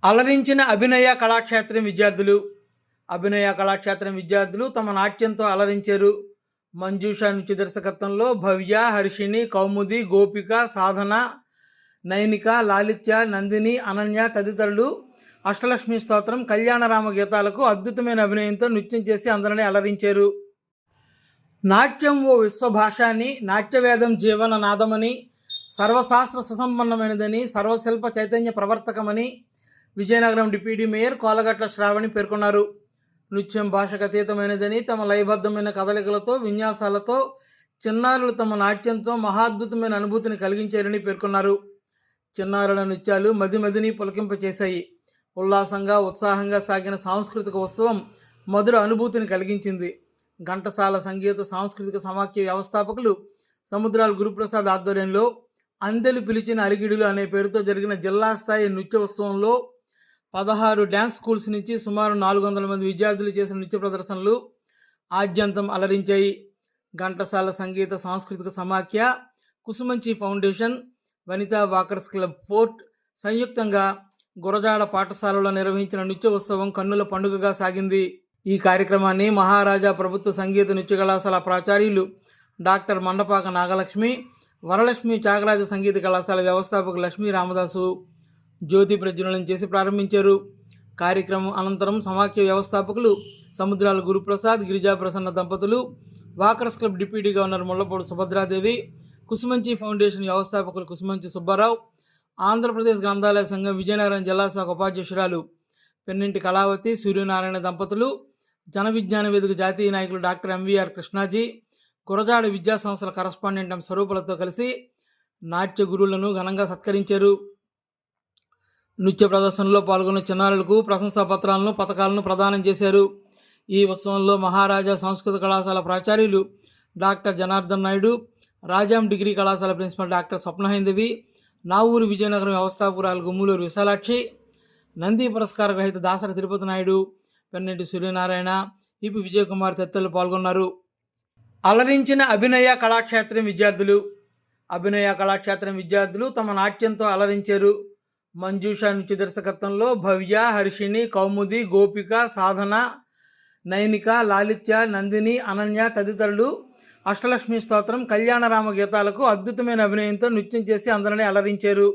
అలరించిన అభినయ కళాక్షేత్రం విద్యార్థులు తమ నాట్యంతో అలరించారు. మంజూషా నృత్య దర్శకత్వంలో భవ్య, హర్షిణి, కౌముది, గోపిక, సాధన, నైనిక, లాలిత్య, నందిని, అనన్య తదితరులు అష్టలక్ష్మి స్తోత్రం, కళ్యాణరామ గీతాలకు అద్భుతమైన అభినయంతో నృత్యం చేసి అందరినీ అలరించారు. నాట్యం ఓ విశ్వభాషాని, నాట్యవేదం జీవన నాదమని, సర్వశాస్త్ర సుసంపన్నమైనదని, సర్వశిల్ప చైతన్య ప్రవర్తకమని విజయనగరం డిప్యూటీ మేయర్ కోలగట్ల శ్రావణి పేర్కొన్నారు. నృత్యం భాషకు అతీతమైనదని, తమ లయబద్ధమైన కదలికలతో, విన్యాసాలతో చిన్నారులు తమ నాట్యంతో మహాద్భుతమైన అనుభూతిని కలిగించారని పేర్కొన్నారు. చిన్నారుల నృత్యాలు మదిని పులకింపచేశాయి. ఉల్లాసంగా, ఉత్సాహంగా సాగిన సాంస్కృతిక ఉత్సవం మధుర అనుభూతిని కలిగించింది. ఘంటసాల సంగీత సాంస్కృతిక సమాఖ్య వ్యవస్థాపకులు సముద్రాల గురుప్రసాద్ ఆధ్వర్యంలో అందెలు పిలిచిన అరిగిడులు అనే పేరుతో జరిగిన జిల్లా స్థాయి నృత్య ఉత్సవంలో 16 డ్యాన్స్ స్కూల్స్ నుంచి సుమారు 400 మంది విద్యార్థులు చేసిన నృత్య ప్రదర్శనలు ఆద్యంతం అలరించాయి. ఘంటసాల సంగీత సాంస్కృతిక సమాఖ్య, Kusumanchi foundation, Vanitha walkers club fort సంయుక్తంగా గురజాడ పాఠశాలలో నిర్వహించిన నృత్య ఉత్సవం కన్నుల పండుగగా సాగింది. ఈ కార్యక్రమాన్ని మహారాజా ప్రభుత్వ సంగీత నృత్య కళాశాల ప్రాచార్యులు డాక్టర్ మండపాక నాగలక్ష్మి, వరలక్ష్మి త్యాగరాజ సంగీత కళాశాల వ్యవస్థాపక లక్ష్మీ రామదాసు జ్యోతి ప్రజ్వలనం చేసి ప్రారంభించారు. కార్యక్రమం అనంతరం సమాఖ్య వ్యవస్థాపకులు సముద్రాల గురుప్రసాద్, గిరిజా ప్రసన్న దంపతులు, walkers club deputy governor Mullapudi Subhadra Devi, Kusumanchi foundation వ్యవస్థాపకులు కుసుమంచి సుబ్బారావు, ఆంధ్రప్రదేశ్ గ్రంథాలయ సంఘం విజయనగరం జిల్లా శాఖ ఉపాధ్యక్షురాలు పెన్నింటి కళావతి, సూర్యనారాయణ దంపతులు, జన విజ్ఞాన వేదిక జాతీయ నాయకులు డాక్టర్ ఎంవీఆర్ కృష్ణాజీ, గురజాడ విద్యా సంస్థల కరస్పాండెంట్ ఎం స్వరూపులతో కలిసి నాట్య గురువులను ఘనంగా సత్కరించారు. నృత్య ప్రదర్శనలో పాల్గొన్న చిన్నారులకు ప్రశంసా పత్రాలను, పథకాలను ప్రదానం చేశారు. ఈ ఉత్సవంలో మహారాజా సంస్కృత కళాశాల ప్రాచార్యులు డాక్టర్ జనార్దన్ నాయుడు, రాజాం డిగ్రీ కళాశాల ప్రిన్సిపల్ డాక్టర్ స్వప్నహైందవి, నావూరు విజయనగరం వ్యవస్థాపకురాలు గుమ్ములూరు విశాలాక్షి, నంది పురస్కార గ్రహీత దాసరి తిరుపతి నాయుడు, పెన్నింటి సూర్యనారాయణ, ఈపి విజయకుమార్ తదితరులు పాల్గొన్నారు. అలరించిన అభినయ కళాక్షేత్రం విద్యార్థులు తమ నాట్యంతో అలరించారు. మంజూషా నృత్య దర్శకత్వంలో భవ్య, హర్షిణి, కౌముది, గోపిక, సాధన, నైనిక, లాలిత్య, నందిని, అనన్య తదితరులు అష్టలక్ష్మి స్తోత్రం, కళ్యాణరామ గీతాలకు అద్భుతమైన అభినయంతో నృత్యం చేసి అందరినీ అలరించారు.